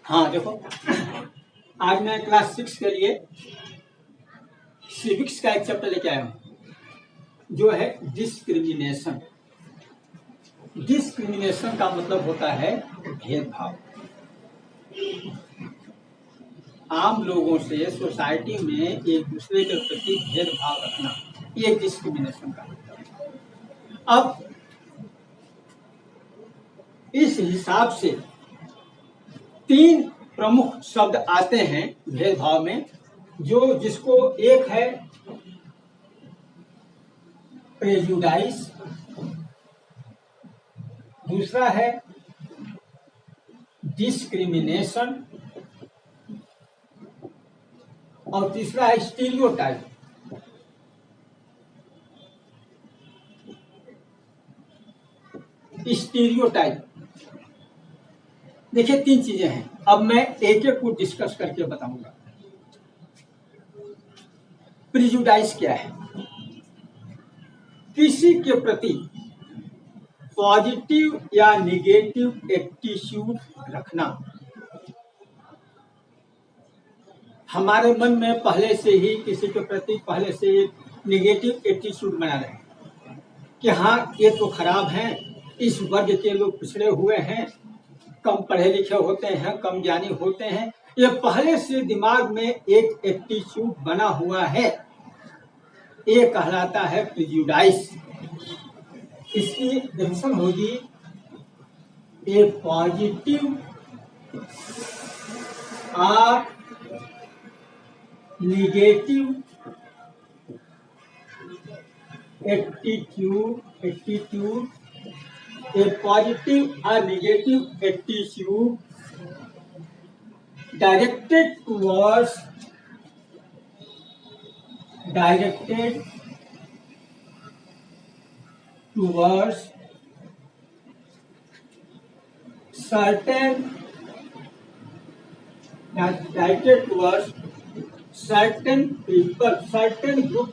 हाँ देखो, आज मैं क्लास 6 के लिए सिविक्स का एक चैप्टर लेके आया हूँ जो है डिस्क्रिमिनेशन। डिस्क्रिमिनेशन का मतलब होता है भेदभाव। आम लोगों से सोसाइटी में एक दूसरे के प्रति भेदभाव रखना, ये डिस्क्रिमिनेशन का मतलब है। अब इस हिसाब से 3 प्रमुख शब्द आते हैं भेदभाव में, जिसको एक है प्रेजुडाइस, दूसरा है डिस्क्रिमिनेशन और तीसरा है स्टीरियोटाइप। स्टीरियोटाइप देखिए 3 चीजें हैं। अब मैं एक एक को डिस्कस करके बताऊंगा। प्रिजुडाइस क्या है? किसी के प्रति पॉजिटिव या निगेटिव एटीट्यूड रखना। हमारे मन में पहले से ही किसी के प्रति पहले से निगेटिव एटीट्यूड बना रहे कि हाँ ये तो खराब है, इस वर्ग के लोग पिछड़े हुए हैं, कम पढ़े लिखे होते हैं, कम ज्ञानी होते हैं, ये पहले से दिमाग में एक एटीट्यूड बना हुआ है, ये कहलाता है प्रिजुडाइस। इसकी डेफिनेशन होगी ए पॉजिटिव और negative attitude, a positive or negative attitude directed towards certain people, certain group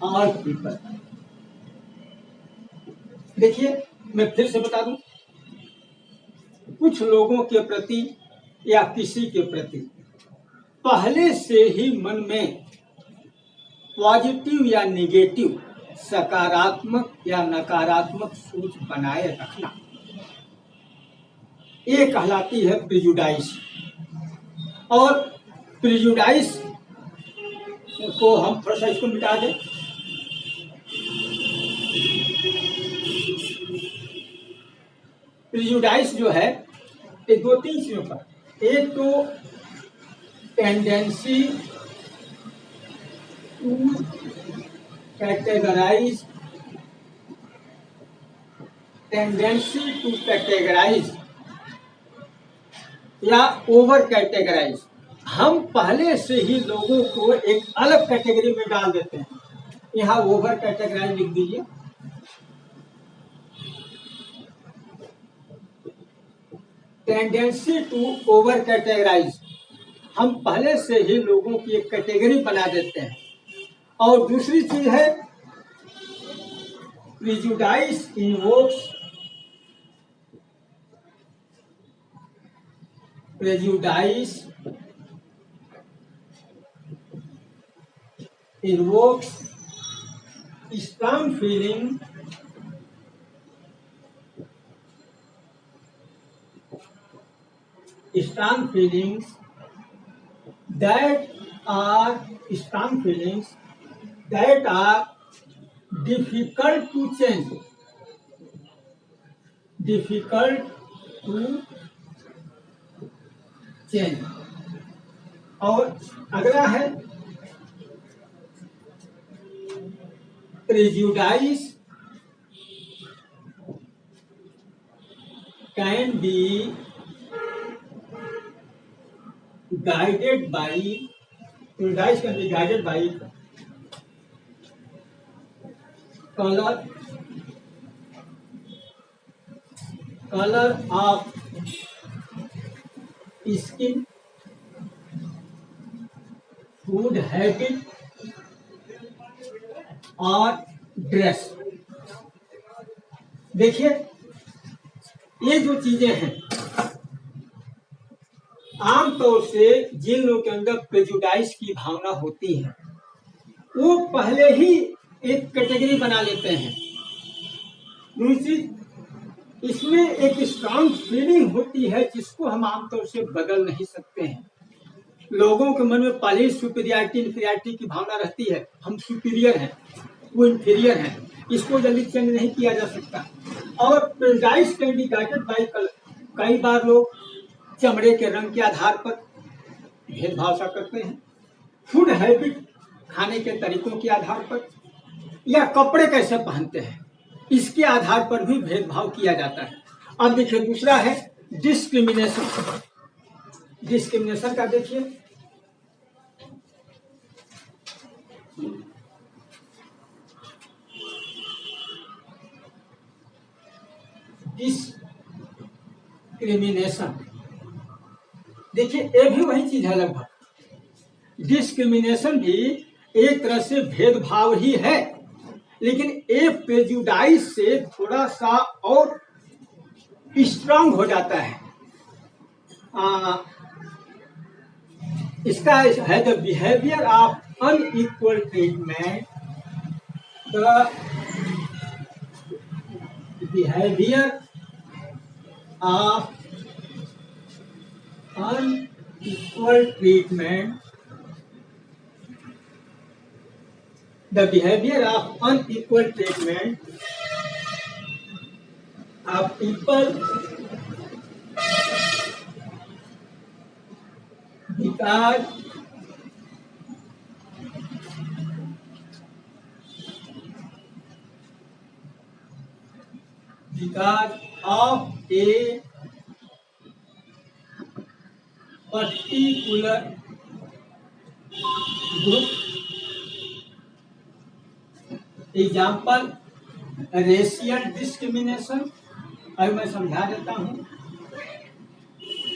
or people। देखिए मैं फिर से बता दूं, कुछ लोगों के प्रति या किसी के प्रति पहले से ही मन में पॉजिटिव या नेगेटिव, सकारात्मक या नकारात्मक सोच बनाए रखना, ये कहलाती है प्रिजुडाइस। और प्रिजुडाइस को हम थोड़ा सा इसको मिटा दें। प्रिजुडाइस जो है ये 2-3 चीजों पर, एक तो टेंडेंसी टू कैटेगराइज, या ओवर कैटेगराइज। हम पहले से ही लोगों को एक अलग कैटेगरी में डाल देते हैं। यहाँ ओवर कैटेगराइज लिख दीजिए। टेंडेंसी टू ओवर कैटेगराइज, हम पहले से ही लोगों की एक कैटेगरी बना देते हैं। और दूसरी चीज है prejudice invokes strong feelings that are difficult to change, और अगला है prejudice can be guided by color of skin, food habit और ड्रेस। देखिए ये जो चीजें हैं आमतौर से जिन लोगों के अंदर प्रेजुडाइज की भावना होती है वो पहले ही एक कैटेगरी बना लेते हैं। दूसरी, इसमें एक स्ट्रांग फीलिंग होती है जिसको हम आमतौर से बदल नहीं सकते हैं। लोगों के मन में पहले ही सुपीरियरिटी इन्फीरियरिटी की भावना रहती है, हम सुपीरियर हैं, वो इन्फीरियर हैं, इसको जल्दी चेंज नहीं किया जा सकता। और prejudice can be guided by colour. कई बार लोग चमड़े के रंग के आधार पर भेदभाव सा करते हैं, फूड हैबिट खाने के तरीकों के आधार पर, या कपड़े कैसे पहनते हैं इसके आधार पर भी भेदभाव किया जाता है। अब देखिए दूसरा है डिस्क्रिमिनेशन। डिस्क्रिमिनेशन का देखिए, डिस्क्रिमिनेशन देखिए ये भी वही चीज है लगभग। डिस्क्रिमिनेशन भी एक तरह से भेदभाव ही है, लेकिन ए प्रेजुडाइज से थोड़ा सा और स्ट्रांग हो जाता है। इसका है the behaviour of unequal treatment. The behaviour of unequal treatment. The behavior of unequal treatment of people because of a particular group। Example racial discrimination, अब मैं समझा देता हूं।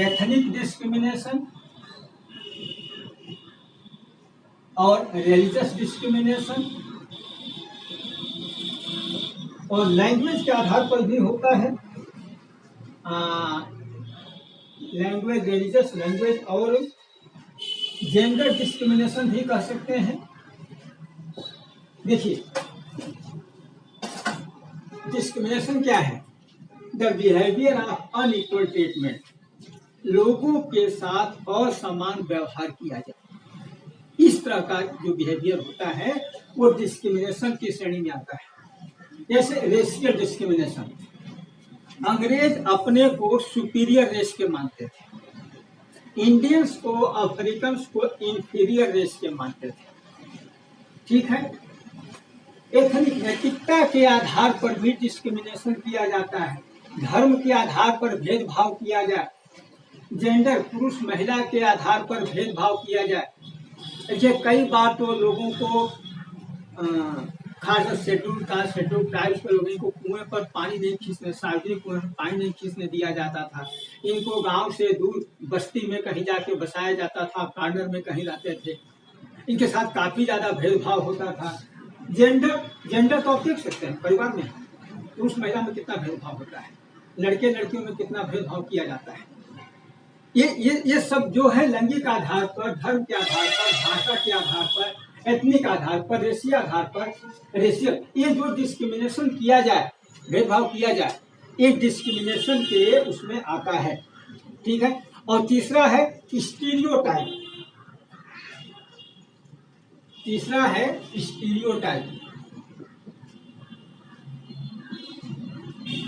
एथनिक डिस्क्रिमिनेशन और रिलीजियस डिस्क्रिमिनेशन, और लैंग्वेज के आधार पर भी होता है। लैंग्वेज, रिलीजियस लैंग्वेज, और जेंडर डिस्क्रिमिनेशन भी कह सकते हैं। देखिए डिस्क्रिमिनेशन क्या है? The behaviour of unequal treatment, लोगों के साथ असमान व्यवहार किया जाए, इस तरह का जो बिहेवियर होता है वो डिस्क्रिमिनेशन की श्रेणी में आता है। जैसे रेशियल डिस्क्रिमिनेशन, अंग्रेज अपने को सुपीरियर रेस के मानते थे, इंडियंस को, अफ्रीकन को इंफीरियर रेस के मानते थे। ठीक है। एथनिक, नैतिकता के आधार पर भी डिस्क्रिमिनेशन किया जाता है, धर्म के आधार पर भेदभाव किया जाए, जेंडर, पुरुष महिला के आधार पर भेदभाव किया जाए। ये कई बार तो लोगों को खासकर शेड्यूल कास्ट, शेड्यूल ट्राइब्स के लोगों को कुएं पर पानी नहीं खींचने, सार्वजनिक कुएं पर पानी नहीं खींचने दिया जाता था। इनको गांव से दूर बस्ती में कहीं जाके बसाया जाता था, कॉर्नर में कहीं रहते थे। इनके साथ काफी ज्यादा भेदभाव होता था। जेंडर तो आप देख सकते हैं, परिवार में पुरुष महिला में कितना भेदभाव होता है, लड़के लड़कियों में कितना भेदभाव किया जाता है। ये सब जो है लैंगिक आधार पर, धर्म के आधार पर, भाषा के आधार पर, एथनिक आधार पर, रेशियल आधार पर, रेशियल, ये जो डिस्क्रिमिनेशन किया जाए, भेदभाव किया जाए, ये डिस्क्रिमिनेशन के उसमें आता है। ठीक है। और तीसरा है स्टीरियोटाइप। तीसरा है स्टीरियोटाइप।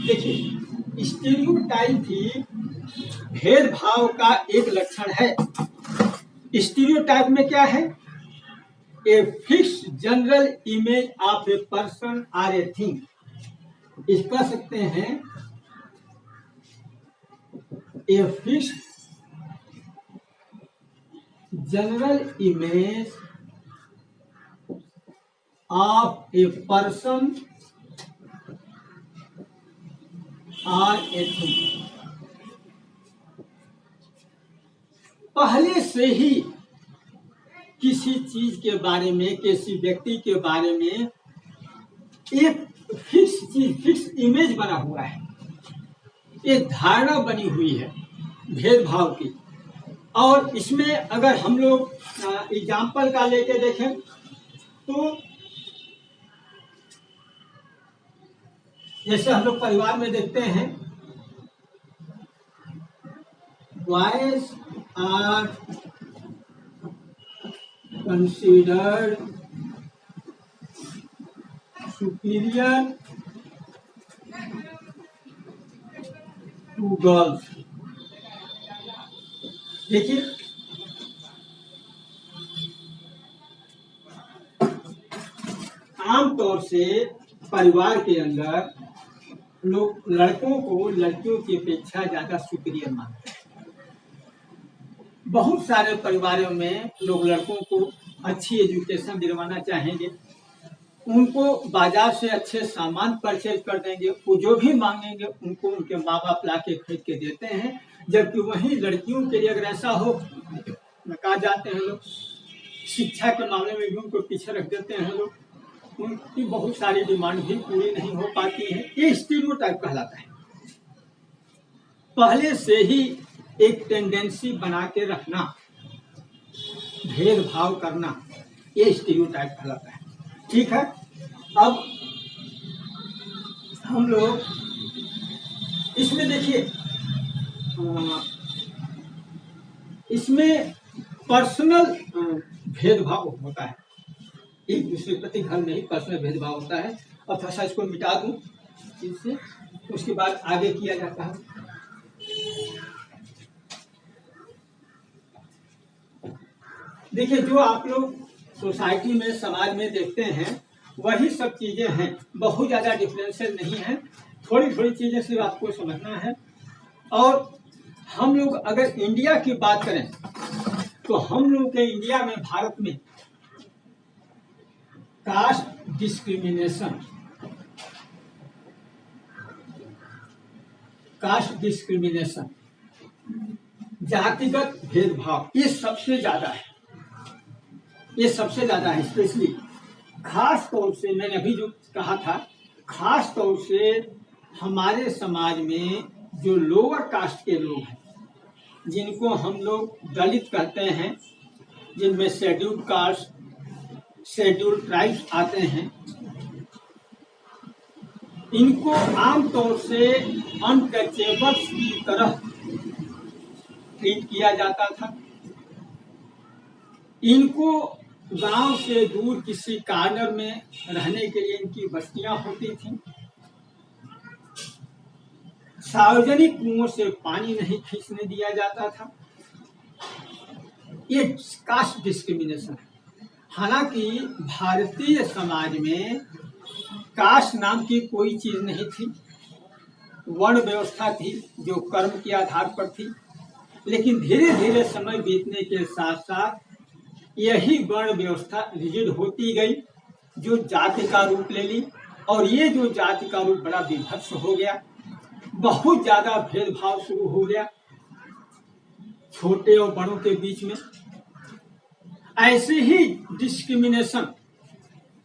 देखिए स्टीरियोटाइप भी भेदभाव का एक लक्षण है। स्टीरियोटाइप में क्या है? A fix general image of a person or a thing. इस कह सकते हैं a fix general image of a person or a thing. पहले से ही किसी चीज के बारे में, किसी व्यक्ति के बारे में एक फिक्स चीज, फिक्स इमेज बना हुआ है, एक धारणा बनी हुई है भेदभाव की। और इसमें अगर हम लोग एग्जाम्पल का लेके देखें तो जैसे हम लोग परिवार में देखते हैं, boys are considered superior to girls. देखिए, आमतौर से परिवार के अंदर लोग लड़कों को लड़कियों की अपेक्षा ज्यादा सुपीरियर मानते हैं। बहुत सारे परिवारों में लोग लड़कों को अच्छी एजुकेशन दिलवाना चाहेंगे, उनको बाजार से अच्छे सामान परचेज कर देंगे, वो जो भी मांगेंगे उनको उनके माँ बाप ला के खरीद के देते हैं। जबकि वहीं लड़कियों के लिए अगर ऐसा हो, कहा जाते हैं लोग शिक्षा के मामले में भी उनको पीछे रख देते हैं लोग, उनकी बहुत सारी डिमांड भी पूरी नहीं हो पाती है। ये स्टीरियोटाइप कहलाता है। पहले से ही एक टेंडेंसी बना के रखना, भेदभाव करना, ये स्टीरियोटाइप कहलाता है। ठीक है, अब हम लोग इसमें देखिए, इसमें पर्सनल भेदभाव होता है, एक दूसरे के प्रति घर में ही पर्सनल भेदभाव होता है। अब थोड़ा सा इसको मिटा दूं इससे, उसके बाद आगे किया जाता है। देखिए, जो आप लोग सोसाइटी में, समाज में देखते हैं वही सब चीजें हैं, बहुत ज्यादा डिफरेंसेस नहीं है, थोड़ी थोड़ी चीजें सिर्फ आपको समझना है। और हम लोग अगर इंडिया की बात करें तो हम लोग के इंडिया में, भारत में कास्ट डिस्क्रिमिनेशन, जातिगत भेदभाव, ये सबसे ज्यादा है, ये सबसे ज्यादा है। स्पेशली खास तौर से, मैंने अभी जो कहा था, खास तौर से हमारे समाज में जो लोअर कास्ट के लोग हैं, जिनको हम लोग दलित कहते हैं, जिनमें शेड्यूल्ड कास्ट, शेड्यूल्ड ट्राइब्स आते हैं, इनको आमतौर से अनटचेबल्स की तरह ट्रीट किया जाता था। इनको गांव से दूर किसी कार्नर में रहने के लिए इनकी बस्तियां होती थी। सार्वजनिक कुओं से पानी नहीं खींचने दिया जाता था। ये कास्ट डिस्क्रिमिनेशन है। हालांकि भारतीय समाज में कास्ट नाम की कोई चीज नहीं थी, वर्ण व्यवस्था थी जो कर्म के आधार पर थी। लेकिन धीरे धीरे समय बीतने के साथ साथ यही वर्ण व्यवस्था रिजिड होती गई, जो जाति का रूप ले ली। और ये जो जाति का रूप बड़ा विभत्स हो गया, बहुत ज्यादा भेदभाव शुरू हो गया छोटे और बड़ों के बीच में। ऐसे ही डिस्क्रिमिनेशन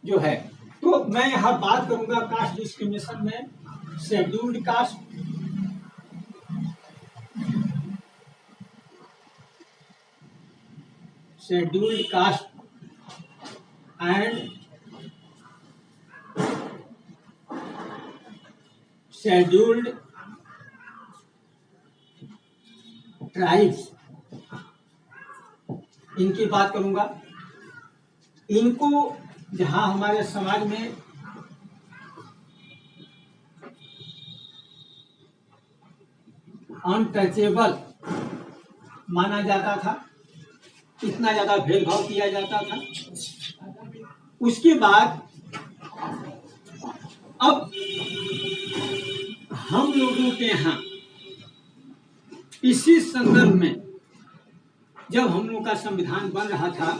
जो है, तो मैं यहाँ बात करूंगा कास्ट डिस्क्रिमिनेशन में scheduled caste, and scheduled tribes, इनकी बात करूंगा। इनको जहां हमारे समाज में अनटचेबल माना जाता था, इतना ज्यादा भेदभाव किया जाता था। उसके बाद अब हम लोगों के यहाँ इसी संदर्भ में जब हम लोग का संविधान बन रहा था,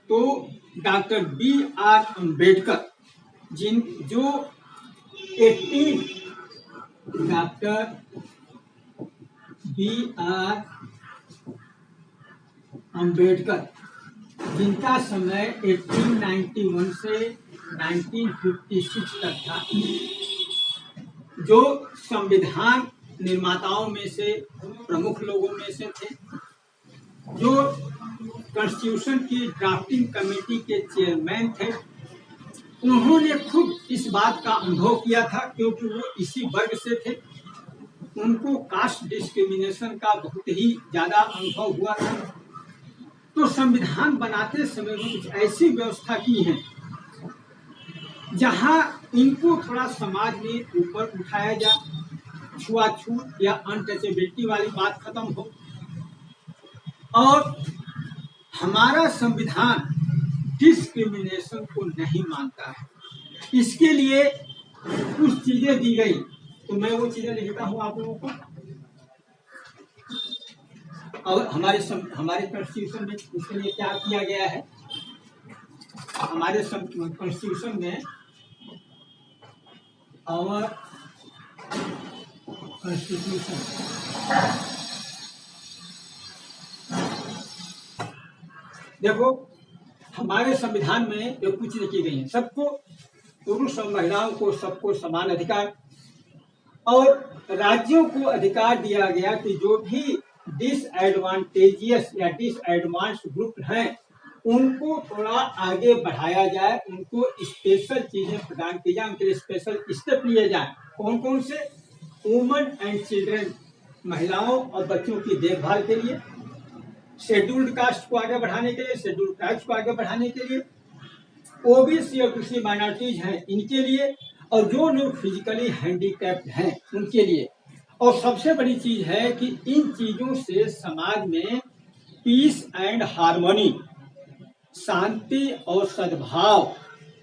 तो डॉक्टर B.R. अम्बेडकर जो 18 डॉक्टर B.R. अम्बेडकर, जिनका समय 1891 से 1956 तक था, जो संविधान निर्माताओं में से, प्रमुख लोगों में से थे, जो कॉन्स्टिट्यूशन की ड्राफ्टिंग कमेटी के चेयरमैन थे। उन्होंने खुद इस बात का अनुभव किया था, क्योंकि वो इसी वर्ग से थे। उनको कास्ट डिस्क्रिमिनेशन का बहुत ही ज्यादा अनुभव हुआ था। तो संविधान बनाते समय में कुछ ऐसी व्यवस्था की है जहां इनको थोड़ा समाज में ऊपर उठाया जाए, छुआछूत या अनटचेबिलिटी वाली बात खत्म हो। और हमारा संविधान डिस्क्रिमिनेशन को नहीं मानता है। इसके लिए कुछ चीजें दी गई, तो मैं वो चीजें लिखता हूं आप लोगों को। और हमारे कॉन्स्टिट्यूशन में इसके लिए क्या किया गया है, हमारे कॉन्स्टिट्यूशन में और कॉन्स्टिट्यूशन देखो, हमारे संविधान में जो कुछ चीजें की गई हैं, सबको, पुरुष और महिलाओं को सबको समान अधिकार, और राज्यों को अधिकार दिया गया कि जो भी डिसएडवांटेजियस या डिसएडवांस ग्रुप हैं उनको थोड़ा आगे बढ़ाया जाए, उनको स्पेशल चीजें प्रदान की जाए, उनके लिए स्पेशल स्टेप लिए जाए। कौन कौन से? वुमेन एंड चिल्ड्रन, महिलाओं और बच्चों की देखभाल के लिए, शेड्यूल्ड कास्ट को आगे बढ़ाने के लिए, शेड्यूल्ड ट्राइब्स को आगे बढ़ाने के लिए, ओबीसी और दूसरी माइनॉरिटीज हैं इनके लिए, और जो लोग फिजिकली हैंडीकैप्ड हैं उनके लिए। और सबसे बड़ी चीज है कि इन चीजों से समाज में पीस एंड हार्मनी, शांति और सद्भाव,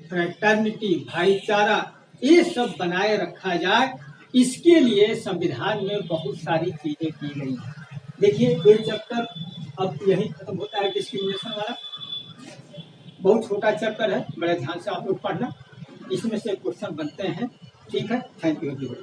फ्रेटर्निटी, भाईचारा, ये सब बनाए रखा जाए। इसके लिए संविधान में बहुत सारी चीजें की गई हैं। देखिए, ये चैप्टर अब यही खत्म होता है, डिस्क्रिमिनेशन वाला। बहुत छोटा चैप्टर है, बड़े ध्यान से आप लोग पढ़ना, इसमें से क्वेश्चन बनते हैं। ठीक है, थैंक यू।